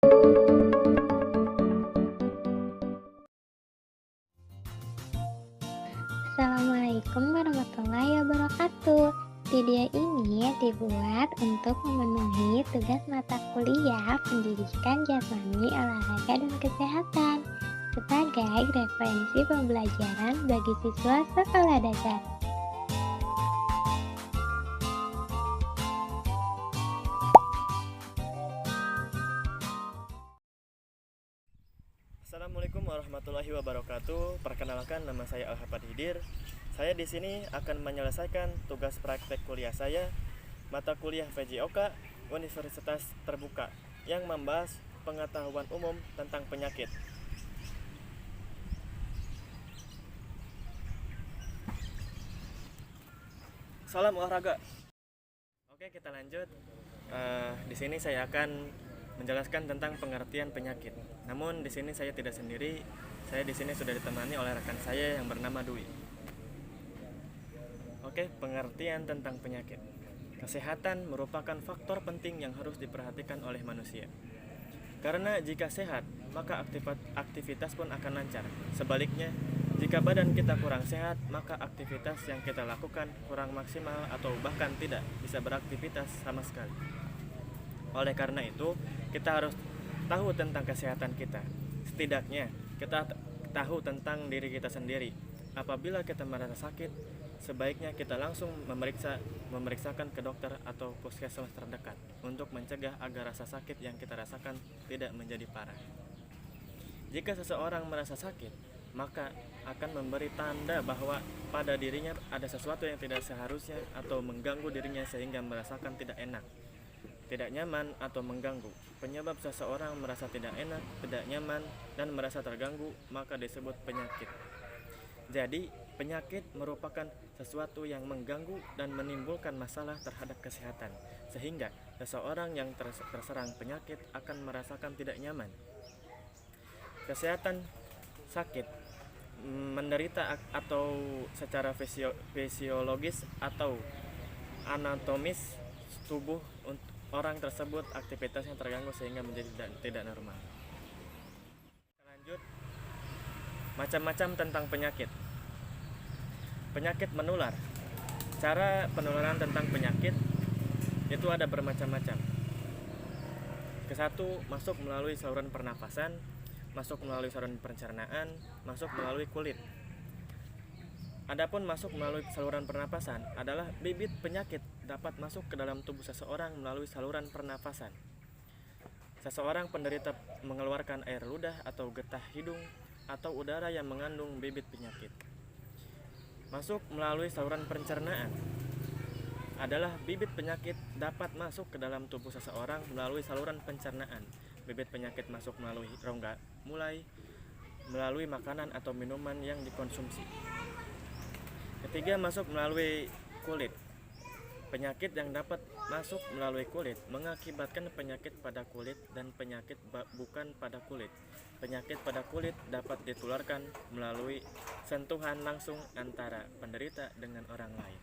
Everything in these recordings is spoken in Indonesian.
Assalamualaikum warahmatullahi wabarakatuh. Video ini dibuat untuk memenuhi tugas mata kuliah Pendidikan Jasmani, Olahraga, dan Kesehatan sebagai referensi pembelajaran bagi siswa sekolah dasar. Assalamualaikum warahmatullahi wabarakatuh. Perkenalkan, nama saya Al-Hafad Hidir. Saya di sini akan menyelesaikan tugas praktek kuliah saya, mata kuliah VJOK Universitas Terbuka, yang membahas pengetahuan umum tentang penyakit. Salam olahraga. Oke, kita lanjut. Di sini saya akan menjelaskan tentang pengertian penyakit. Namun di sini saya tidak sendiri. Saya di sini sudah ditemani oleh rekan saya yang bernama Dwi. Oke, pengertian tentang penyakit. Kesehatan merupakan faktor penting yang harus diperhatikan oleh manusia. Karena jika sehat, maka aktivitas pun akan lancar. Sebaliknya, jika badan kita kurang sehat, maka aktivitas yang kita lakukan kurang maksimal atau bahkan tidak bisa beraktivitas sama sekali. Oleh karena itu, kita harus tahu tentang kesehatan kita. Setidaknya, kita tahu tentang diri kita sendiri. Apabila kita merasa sakit, sebaiknya kita langsung memeriksakan ke dokter atau puskesmas terdekat untuk mencegah agar rasa sakit yang kita rasakan tidak menjadi parah. Jika seseorang merasa sakit, maka akan memberi tanda bahwa pada dirinya ada sesuatu yang tidak seharusnya atau mengganggu dirinya sehingga merasakan tidak enak, tidak nyaman, atau mengganggu. Penyebab seseorang merasa tidak enak, tidak nyaman, dan merasa terganggu maka disebut penyakit. Jadi, penyakit merupakan sesuatu yang mengganggu dan menimbulkan masalah terhadap kesehatan, sehingga seseorang yang terserang penyakit akan merasakan tidak nyaman. Kesehatan sakit menderita atau secara fisiologis atau anatomis tubuh orang tersebut aktivitasnya terganggu sehingga menjadi tidak normal. Lanjut, macam-macam tentang penyakit. Penyakit menular. Cara penularan tentang penyakit itu ada bermacam-macam. Kesatu, masuk melalui saluran pernafasan, masuk melalui saluran pencernaan, masuk melalui kulit. Adapun masuk melalui saluran pernapasan adalah bibit penyakit dapat masuk ke dalam tubuh seseorang melalui saluran pernapasan. Seseorang penderita mengeluarkan air ludah atau getah hidung atau udara yang mengandung bibit penyakit. Masuk melalui saluran pencernaan adalah bibit penyakit dapat masuk ke dalam tubuh seseorang melalui saluran pencernaan. Bibit penyakit masuk melalui rongga, melalui makanan atau minuman yang dikonsumsi. Ketiga, masuk melalui kulit. Penyakit yang dapat masuk melalui kulit mengakibatkan penyakit pada kulit dan penyakit bukan pada kulit. Penyakit pada kulit dapat ditularkan melalui sentuhan langsung antara penderita dengan orang lain.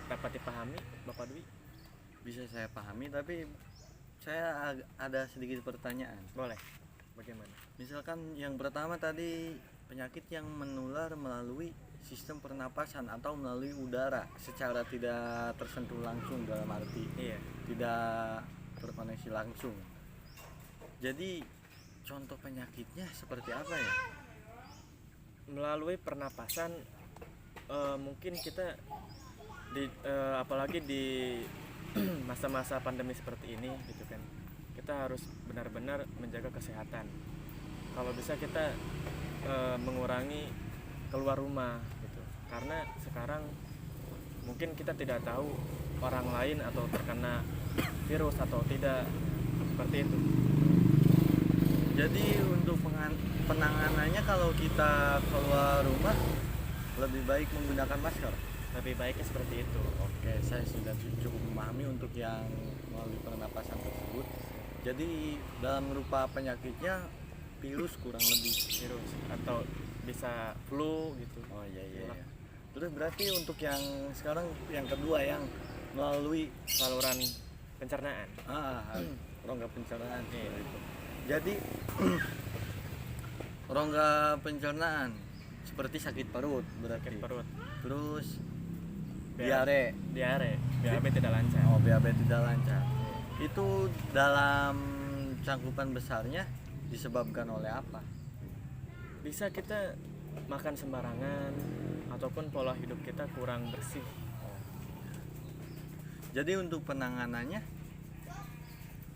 Dapat dipahami, Bapak Dwi? Bisa saya pahami, tapi saya ada sedikit pertanyaan. Boleh. Bagaimana? Misalkan yang pertama tadi penyakit yang menular melalui sistem pernapasan atau melalui udara secara tidak tersentuh langsung, dalam arti tidak terkoneksi langsung. Jadi contoh penyakitnya seperti apa ya? Melalui pernapasan, mungkin kita apalagi di masa-masa pandemi seperti ini gitu kan, kita harus benar-benar menjaga kesehatan. Kalau bisa kita mengurangi keluar rumah gitu, karena sekarang mungkin kita tidak tahu orang lain atau terkena virus atau tidak, seperti itu. Jadi untuk penanganannya kalau kita keluar rumah lebih baik menggunakan masker. Lebih baiknya seperti itu. Oke, saya sudah cukup memahami untuk yang melalui pernapasan tersebut. Jadi dalam rupa penyakitnya virus kurang lebih, Virus atau bisa flu gitu. Oh iya. Terus berarti untuk yang sekarang yang kedua yang melalui Saluran pencernaan. rongga pencernaan. Iya. Jadi rongga pencernaan seperti sakit perut berarti. Sakit perut. Terus Diare. BAB tidak lancar. Oh, BAB tidak lancar. Itu dalam cangkupan besarnya disebabkan oleh apa? Bisa kita makan sembarangan ataupun pola hidup kita kurang bersih. Jadi untuk penanganannya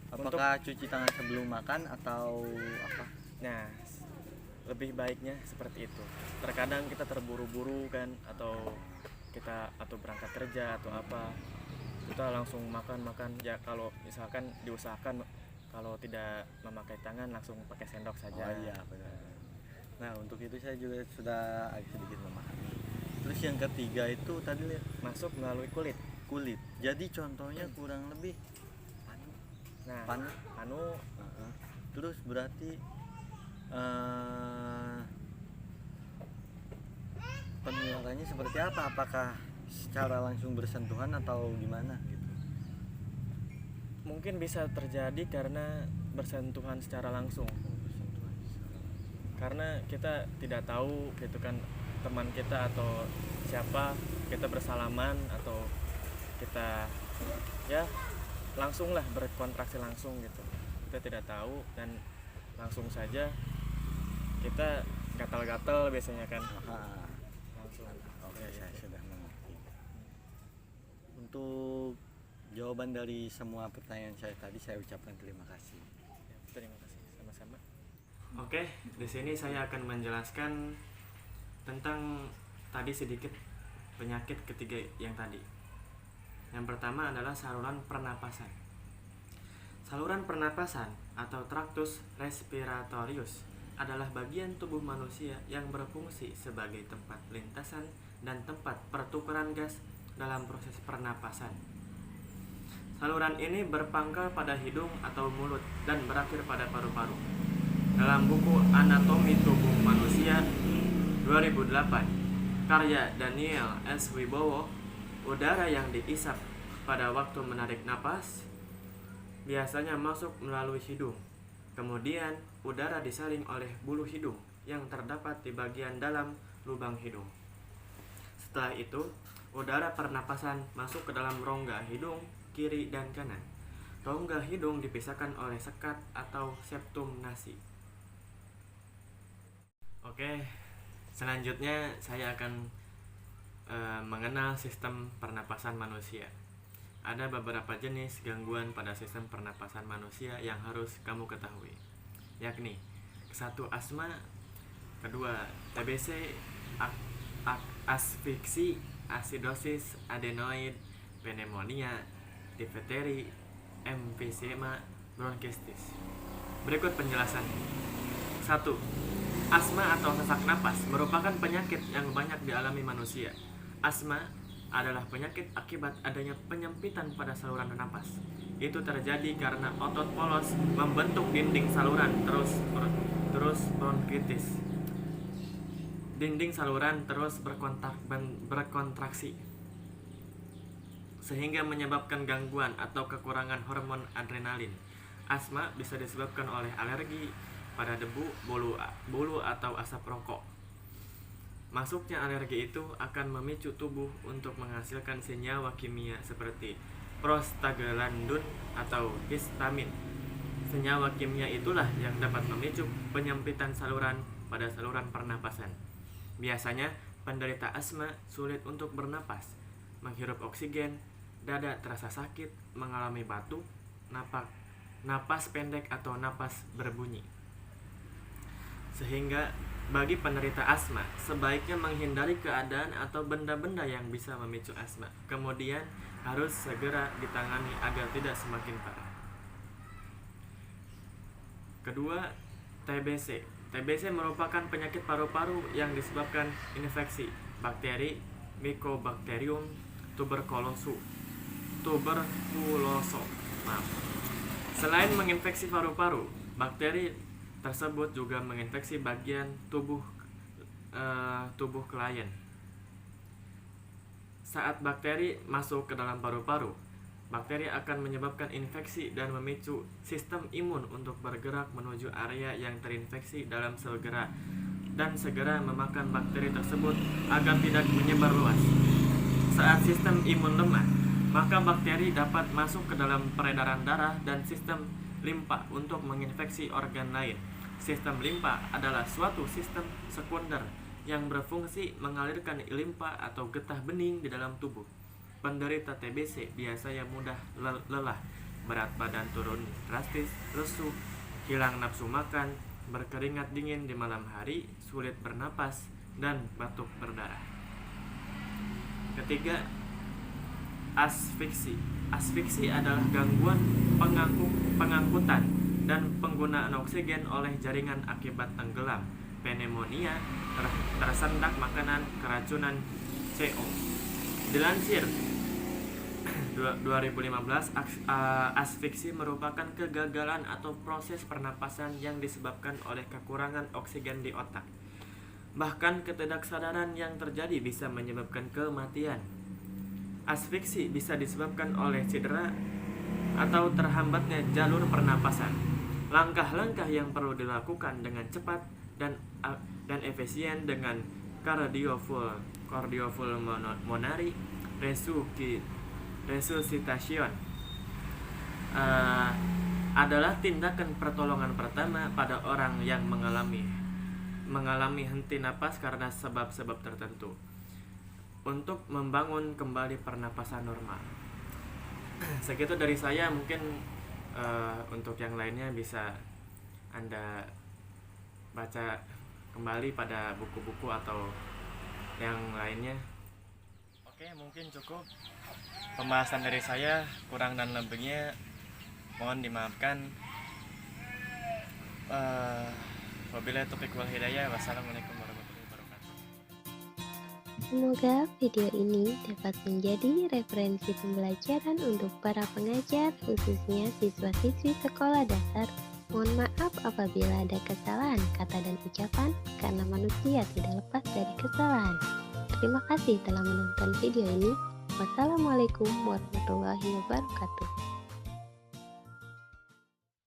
apakah cuci tangan sebelum makan atau apa? Nah, lebih baiknya seperti itu. Terkadang kita terburu-buru kan, atau berangkat kerja atau apa, kita langsung makan ya. Kalau misalkan diusahakan kalau tidak memakai tangan langsung pakai sendok saja. Oh iya, benar. Nah, untuk itu saya juga sudah agak sedikit memahami. Terus yang ketiga itu tadi Masuk melalui kulit. Jadi contohnya kurang lebih panu. Terus berarti penularannya seperti apa? Apakah secara langsung bersentuhan atau gimana gitu? Mungkin bisa terjadi karena bersentuhan secara langsung. Karena kita tidak tahu gitu kan, teman kita atau siapa, kita bersalaman atau kita ya langsung lah berkontraksi langsung gitu. Kita tidak tahu dan langsung saja kita gatal-gatal biasanya kan. Langsung. Oke, saya sudah mengerti. Untuk jawaban dari semua pertanyaan saya tadi saya ucapkan terima kasih. Terima kasih, sama-sama. Oke, di sini saya akan menjelaskan tentang tadi sedikit penyakit ketiga yang tadi. Yang pertama adalah saluran pernapasan. Saluran pernapasan atau traktus respiratorius adalah bagian tubuh manusia yang berfungsi sebagai tempat lintasan dan tempat pertukaran gas dalam proses pernapasan. Saluran ini berpangkal pada hidung atau mulut dan berakhir pada paru-paru. Dalam buku Anatomi Tubuh Manusia 2008, karya Daniel S. Wibowo, udara yang diisap pada waktu menarik napas biasanya masuk melalui hidung. Kemudian, udara disaring oleh bulu hidung yang terdapat di bagian dalam lubang hidung. Setelah itu, udara pernapasan masuk ke dalam rongga hidung kiri dan kanan. Rongga hidung dipisahkan oleh sekat atau septum nasi. Oke, selanjutnya saya akan mengenal sistem pernapasan manusia. Ada beberapa jenis gangguan pada sistem pernapasan manusia yang harus kamu ketahui, yakni 1. Asma, 2. TBC, asfiksi, asidosis, adenoid, pneumonia, difteri, emfisema, bronkistis. Berikut penjelasannya. 1. Asma atau sesak napas merupakan penyakit yang banyak dialami manusia. Asma adalah penyakit akibat adanya penyempitan pada saluran napas. Itu terjadi karena otot polos membentuk dinding saluran terus bronkitis. Dinding saluran terus berkontraksi sehingga menyebabkan gangguan atau kekurangan hormon adrenalin. Asma bisa disebabkan oleh alergi pada debu, bulu atau asap rokok. Masuknya alergi itu akan memicu tubuh untuk menghasilkan senyawa kimia seperti prostaglandin atau histamin. Senyawa kimia itulah yang dapat memicu penyempitan saluran pada saluran pernapasan. Biasanya penderita asma sulit untuk bernapas, menghirup oksigen, dada terasa sakit, mengalami batuk, napas pendek atau napas berbunyi. Sehingga bagi penderita asma, sebaiknya menghindari keadaan atau benda-benda yang bisa memicu asma. Kemudian harus segera ditangani agar tidak semakin parah. Kedua, TBC. TBC merupakan penyakit paru-paru yang disebabkan infeksi bakteri Mycobacterium tuberculosis. Selain menginfeksi paru-paru, bakteri tersebut juga menginfeksi bagian tubuh klien. Saat bakteri masuk ke dalam paru-paru, Bakteri akan menyebabkan infeksi dan memicu sistem imun untuk bergerak menuju area yang terinfeksi dalam segera memakan bakteri tersebut agar tidak menyebar luas. Saat sistem imun lemah, maka bakteri dapat masuk ke dalam peredaran darah dan sistem limpa untuk menginfeksi organ lain. Sistem limpa adalah suatu sistem sekunder yang berfungsi mengalirkan limpa atau getah bening di dalam tubuh. Penderita TBC biasanya mudah lelah, berat badan turun drastis, lesu, hilang nafsu makan, berkeringat dingin di malam hari, sulit bernapas, dan batuk berdarah. Ketiga, asfiksi. Asfiksi adalah gangguan pengangkutan dan penggunaan oksigen oleh jaringan akibat tenggelam, pneumonia, tersendak makanan, keracunan CO. Dilansir 2015, asfiksi merupakan kegagalan atau proses pernapasan yang disebabkan oleh kekurangan oksigen di otak. Bahkan ketidaksadaran yang terjadi bisa menyebabkan kematian. Asfiksi bisa disebabkan oleh cedera atau terhambatnya jalur pernapasan. Langkah-langkah yang perlu dilakukan dengan cepat dan efisien dengan cardiopulmonary resuscitation adalah tindakan pertolongan pertama pada orang yang mengalami henti napas karena sebab-sebab tertentu untuk membangun kembali pernapasan normal. Segitu dari saya, mungkin untuk yang lainnya bisa Anda baca kembali pada buku-buku atau yang lainnya. Oke, mungkin cukup pembahasan dari saya, kurang dan lebihnya mohon dimaafkan. Wabillahi taufiq wal hidayah. Wassalamualaikum warahmatullahi wabarakatuh. Semoga video ini dapat menjadi referensi pembelajaran untuk para pengajar, khususnya siswa-siswi sekolah dasar. Mohon maaf apabila ada kesalahan kata dan ucapan, karena manusia tidak lepas dari kesalahan. Terima kasih telah menonton video ini. Wassalamualaikum warahmatullahi wabarakatuh.